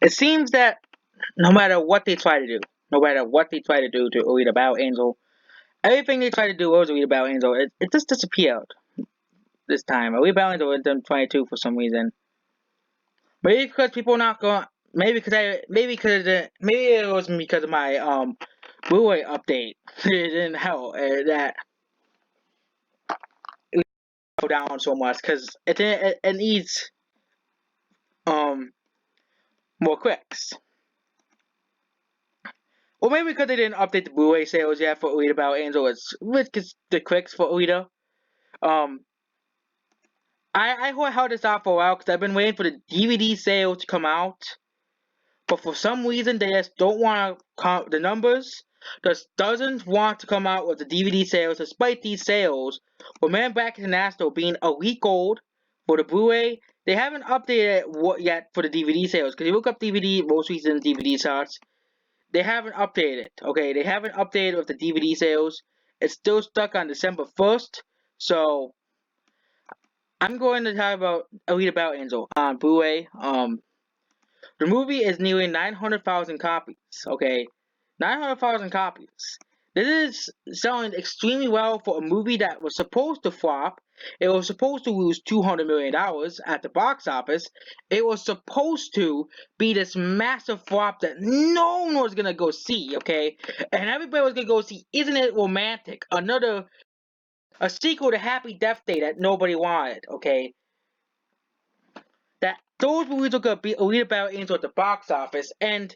It seems that no matter what they try to do, no matter what they try to do to Alita Battle Angel, everything they try to do was Alita Battle Angel. It just disappeared this time. Alita Battle Angel went to 22 for some reason. Maybe because people not going. Maybe it wasn't because of my Blu-ray update. It didn't help that it go down so much because it needs um more clicks. Or maybe because they didn't update the Blu-ray sales yet for Alita Battle Angel. It's with the clicks for Alita. Um, I held this out for a while because I've been waiting for the DVD sale to come out, but for some reason they just don't want to count the numbers. Just doesn't want to come out with the DVD sales despite these sales. For Man Back International being a week old for the Blu-ray, they haven't updated what yet for the DVD sales. Because you look up DVD most recent DVD charts, they haven't updated. Okay, they haven't updated with the DVD sales. It's still stuck on December 1st. So I'm going to talk about Alita Battle Angel on Blu-ray. The movie is nearly 900,000 copies. Okay, 900,000 copies. This is selling extremely well for a movie that was supposed to flop. It was supposed to lose $200 million at the box office. It was supposed to be this massive flop that no one was gonna go see. Okay, and everybody was gonna go see. Isn't It Romantic? A sequel to Happy Death Day that nobody wanted. Okay, that those movies were gonna beat Alita Battle Angel at the box office, and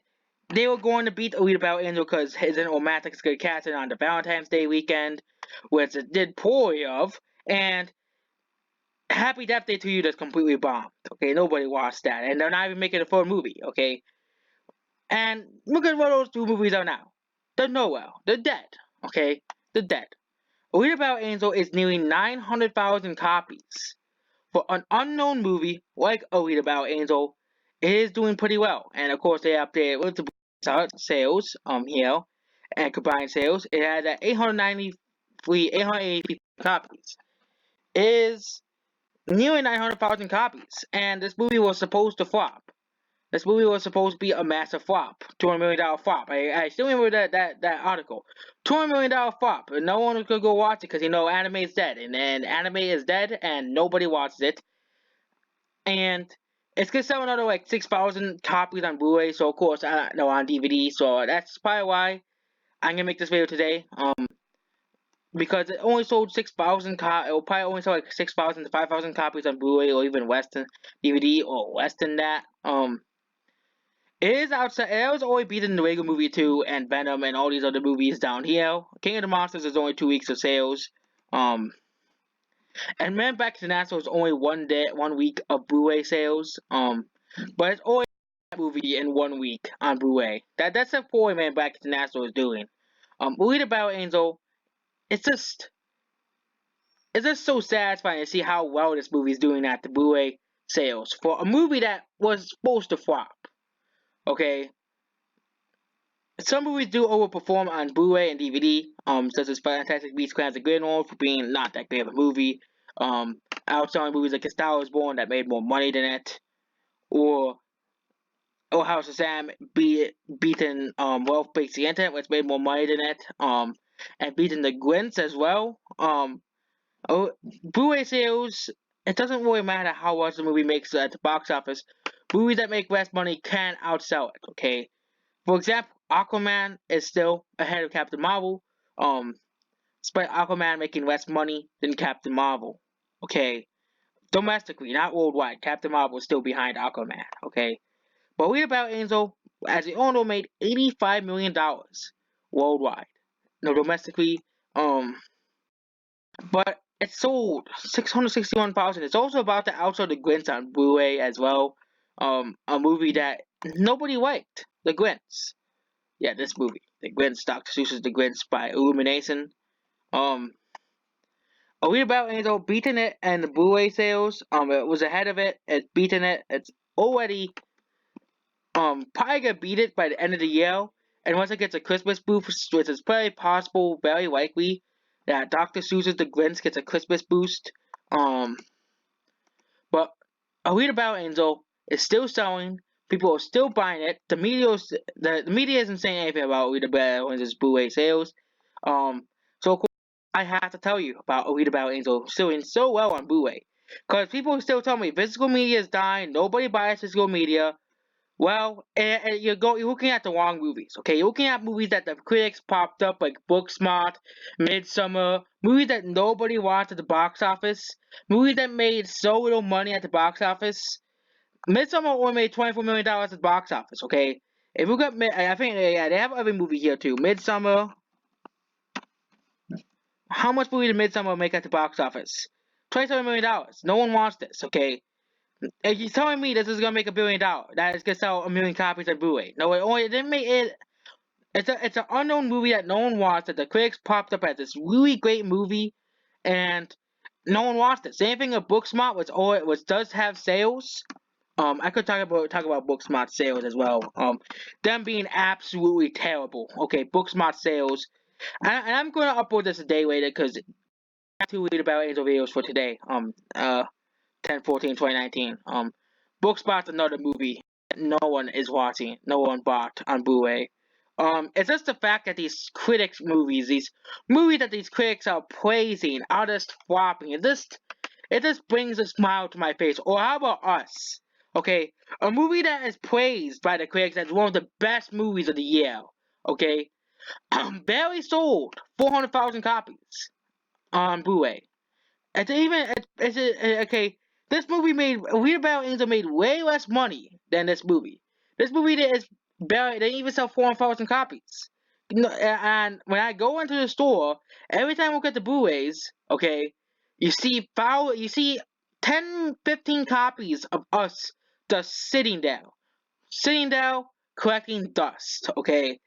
they were going to beat Alita Battle Angel because His Romantic is gonna catch it on the Valentine's Day weekend, which it did poorly of, and Happy Death Day to You that's completely bombed. Okay, nobody watched that, and they're not even making a full movie. Okay, and look at where those two movies are now. They're nowhere. They're dead. Okay, they're dead. Alita Battle Angel is nearly 900,000 copies. For an unknown movie like Alita Battle Angel, it is doing pretty well. And of course, they updated with the sales here and combined sales. It had 883 copies. It is nearly 900,000 copies, and this movie was supposed to flop. This movie was supposed to be a massive flop, $200 million flop. I still remember that article, $200 million flop, and no one could go watch it because anime is dead, and then anime is dead, and nobody watches it, and it's gonna sell another like 6,000 copies on Blu-ray, so of course no on DVD, so that's probably why I'm gonna make this video today. Because it only sold 6,000 it will probably only sell like 6,000 to 5,000 copies on Blu-ray or even less than DVD or less than that. It is outside. It was only beating the regular movie 2 and Venom and all these other movies down here. King of the Monsters is only 2 weeks of sales. And Man Back to Nassau is only 1 week of Blu-ray sales. But it's only a movie in 1 week on Blu-ray. That's the point Man Back to Nassau is doing. Alita Battle Angel. It's just so satisfying to see how well this movie is doing at the Blu-ray sales for a movie that was supposed to flop. Okay, some movies do overperform on Blu-ray and DVD, such as Fantastic Beasts: Crimes of Grindelwald for being not that great of a movie. Outselling movies like A Star Is Born that made more money than it, or House of Sam beaten Wealth Breaks the Internet, which made more money than it, and beaten The Grinch as well. Blu-ray sales, it doesn't really matter how much the movie makes at the box office. Movies that make less money can outsell it. Okay. For example, Aquaman is still ahead of Captain Marvel, despite Aquaman making less money than Captain Marvel. Okay, domestically, not worldwide, Captain Marvel is still behind Aquaman. Okay, but Read About Angel, as the owner, made $85 million worldwide. No, domestically, but it sold 661,000. It's also about to outsell The Grinch on Blu-ray as well. A movie that nobody liked, The Grinch. Yeah, this movie, The Grinch, Dr. Seuss's The Grinch by Illumination. A Read About Angel beating it and the Blu-ray sales. It was ahead of it. It's beating it. It's already probably gonna beat it by the end of the year. And once it gets a Christmas boost, which is probably possible, very likely, that Dr. Seuss's The Grinch gets a Christmas boost. But A Read About Angel is still selling People are still buying it. The media isn't saying anything about Alita Battle Angel's Blu-ray sales. So of course I have to tell you about Alita Battle Angel doing so well on Blu-ray. Because people still tell me physical media is dying. Nobody buys physical media. Well, you're looking at the wrong movies. Okay, you're looking at movies that the critics popped up like Booksmart, Midsummer, movies that nobody watched at the box office, movies that made so little money at the box office. Midsummer only made $24 million at the box office. Okay, if you got, I think yeah, they have other movie here too. Midsummer. How much movie did Midsummer make at the box office? $27 million. No one wants this. Okay, if you're telling me this is gonna make $1 billion, that it's gonna sell 1 million copies of Blu-ray. No, it didn't make it. It's an unknown movie that no one watched. That the critics popped up as this really great movie, and no one watched it. Same thing with Booksmart, which does have sales. I could talk about Booksmart sales as well. Them being absolutely terrible. Okay, Booksmart sales, and I'm gonna upload this a day later because I have to read about Angel videos for today. 10/14/2019. Booksmart's another movie that no one is watching. No one bought on Blu-ray. It's just the fact that these movies that these critics are praising, are just flopping. It just brings a smile to my face. Or how about Us? Okay, a movie that is praised by the critics as one of the best movies of the year. Okay, barely sold 400,000 copies on Blu-ray. It's even okay. This movie made Weird Battle Angel made way less money than this movie. This movie is barely they didn't even sell 400,000 copies. No, and when I go into the store, every time I look at the Blu-rays, okay, you see 10, 15 copies of Us just sitting there collecting dust. Okay,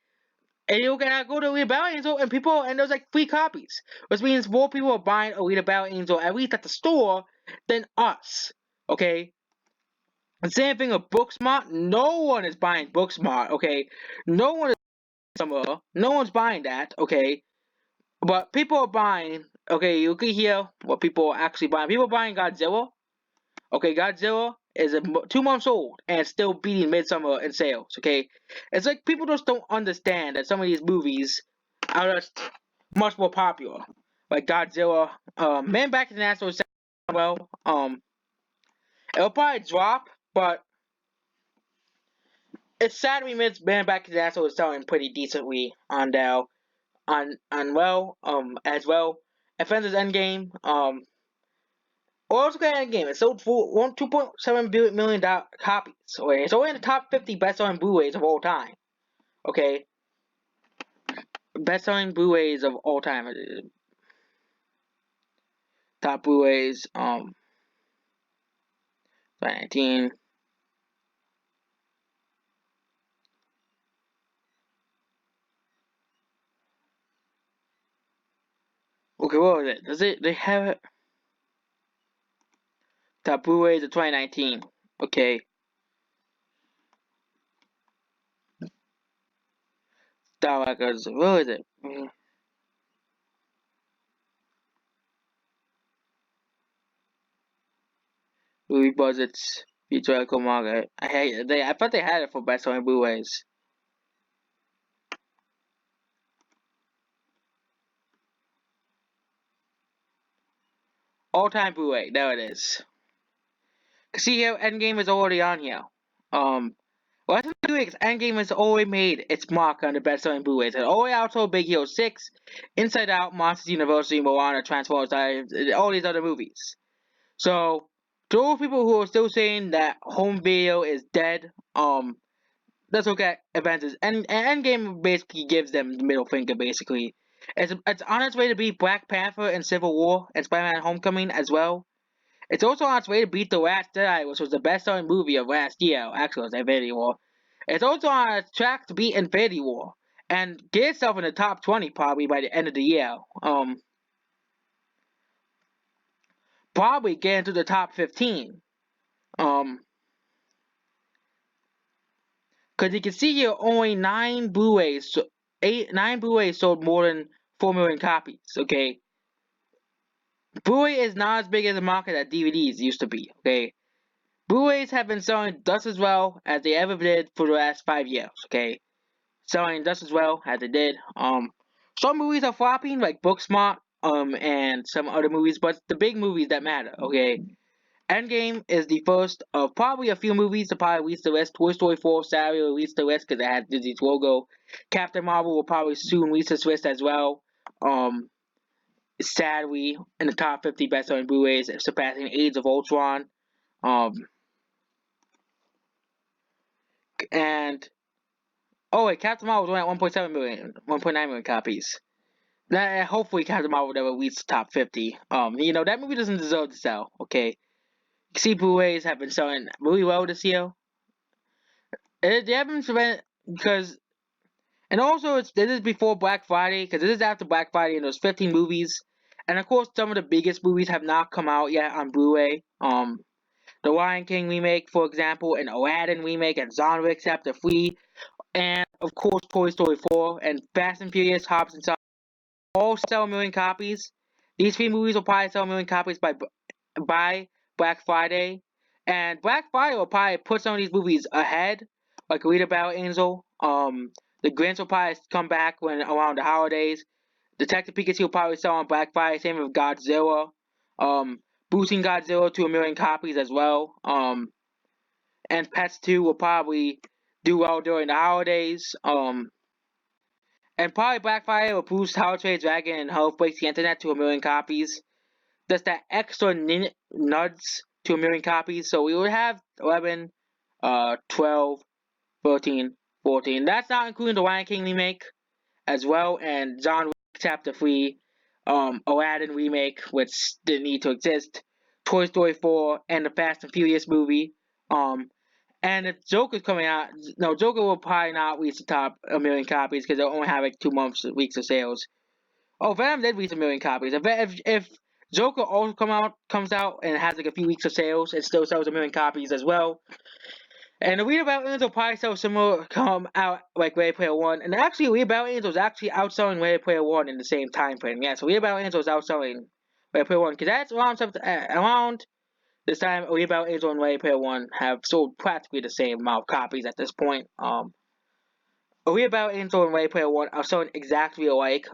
and you can go to Alita Battle Angel and there's like 3 copies. Which means more people are buying Alita Battle Angel, at least at the store, than us. Okay? And same thing with Booksmart. No one is buying Booksmart, okay? No one is somewhere. No one's buying that, okay? But people are buying, okay, you can hear what people are actually buying. People are buying Godzilla. Okay, Godzilla is 2 months old and it's still beating Midsummer in sales. Okay, it's like people just don't understand that some of these movies are just much more popular. Like Godzilla, Man Back to the Natural is well. It'll probably drop, but it's sad to admit Man Back to the Natural is selling pretty decently on now as well. Avengers Endgame, also got Endgame. It sold for 2.7 million copies. Okay, it's only in the top 50 best-selling Blu-rays of all time. Okay, best-selling Blu-rays of all time. Top Blu-rays. 2019. Okay, what was it? Does it? They have it. Top Blu-rays of 2019. Okay. Star Records. What is it? Movie budgets. Theatrical market. I thought they had it for best-selling Blu-rays. All-time Blu-ray. There it is. See here, Endgame is already on here. Well, that's what weeks. Endgame has already made its mark on the best-selling Blu-rays. It already outsold Big Hero 6, Inside Out, Monsters University, Moana, Transformers, all these other movies. So, to those people who are still saying that home video is dead, let's look at Avengers. And Endgame basically gives them the middle finger, basically. It's on its way to beat Black Panther and Civil War and Spider-Man Homecoming as well. It's also on its way to beat The Last Jedi, which was the best-selling movie of last year. Actually, it was Infinity War. It's also on its track to beat Infinity War and get itself in the top 20 probably by the end of the year. Probably get into the top 15. Because you can see here only 9 Blu-rays, 9 Blu-rays sold more than 4 million copies. Okay, Blu-ray is not as big as a market that DVDs used to be. Okay, Blu-rays have been selling just as well as they ever did for the last 5 years. Okay, selling just as well as they did. Some movies are flopping like Booksmart, and some other movies, but the big movies that matter. Okay, Endgame is the first of probably a few movies to probably release the list. Toy Story 4 sadly will release the list because it has Disney's logo. Captain Marvel will probably soon release this list as well. Um, Sadly, in the top 50 best-selling Blu-rays, surpassing Age of Ultron. Um, and oh wait, Captain Marvel was only at 1.7 million, 1.9 million copies. Hopefully, Captain Marvel will reach the top 50. That movie doesn't deserve to sell. Okay, you see, Blu-rays have been selling really well this year. They haven't been because, and also this is before Black Friday because this is after Black Friday and there's 15 movies, and of course some of the biggest movies have not come out yet on Blu-ray. The Lion King remake, for example, an Aladdin remake, and John Wick Chapter 3, and of course Toy Story 4, and Fast and Furious, Hobbs and Shaw all sell a million copies. These three movies will probably sell a million copies by Black Friday, and Black Friday will probably put some of these movies ahead, like Alita Battle Angel. The Grinch will probably come back when around the holidays. Detective Pikachu will probably sell on Black Friday. Same with Godzilla. Boosting Godzilla to a million copies as well. And Pets 2 will probably do well during the holidays. And probably Black Friday will boost How to Trade Dragon and Health Breaks the Internet to a million copies. That's that extra nuds to a million copies. So we would have 11, 12, 13, 14. That's not including the Lion King remake as well, and John Wick Chapter 3, Aladdin remake, which didn't need to exist, Toy Story 4, and the Fast and Furious movie. And if Joker's coming out, no, Joker will probably not reach the top a million copies because they'll only have like 2 weeks of sales. Oh, Venom did reach a million copies. If Joker also comes out and has like a few weeks of sales, it still sells a million copies as well. And the Read About Angels will probably sell similar come out like Ready Player One. And actually, Read About Angels is actually outselling Ready Player One in the same time frame. Yeah, so Read About Angels is outselling Ready Player One because that's around this time. Read About Angel and Ready Player One have sold practically the same amount of copies at this point. Read About Angel and Ready Player One are selling exactly alike.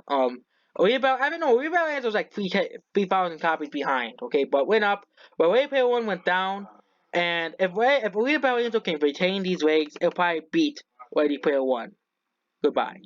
Read About Angel is like 3,000 copies behind. Okay, but went up. But Ready Player One went down. And if Read About Angel can retain these rates, it'll probably beat Ready Player One. Goodbye.